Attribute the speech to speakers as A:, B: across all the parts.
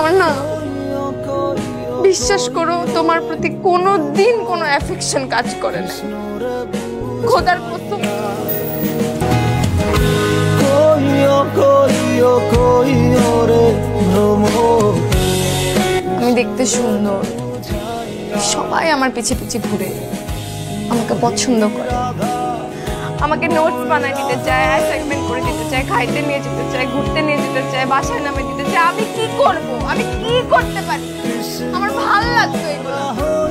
A: আমার না বিশ্বাস করো তোমার প্রতি কোনোদিন কোনো অ্যাফেকশন কাজ করে না। খোদার কসম। আমি দেখতে সুন্দর, সবাই আমার পিছে পিছে ঘুরে আমাকে পছন্দ করে, আমাকে নোটস বানায় দিতে চায়, অ্যাসাইনমেন্ট করে দিতে চায়, খাইতে নিয়ে যেতে চায়, ঘুরতে নিয়ে যেতে চায়, বাসায় নামে দিতে চায়। আমি কি করব? আমি কি করতে পারি? আমার ভালো লাগতো এগুলো,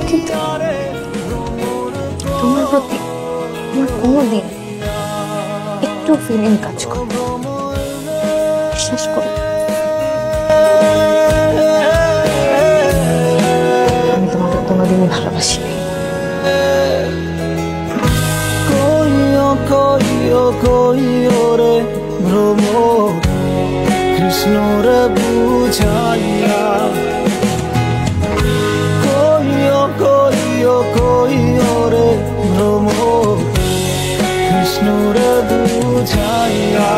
A: কিন্তু তোমার প্রতি আমার কোনোদিন একটু ফিলিং কাজ করে না। বিশ্বাস করো, আমি তোমাকে কোনোদিনই ভালোবাসি নাই।
B: কৃষ্ণর বুঝাইয়া রে ভ্রম, কৃষ্ণর বুঝাইয়া।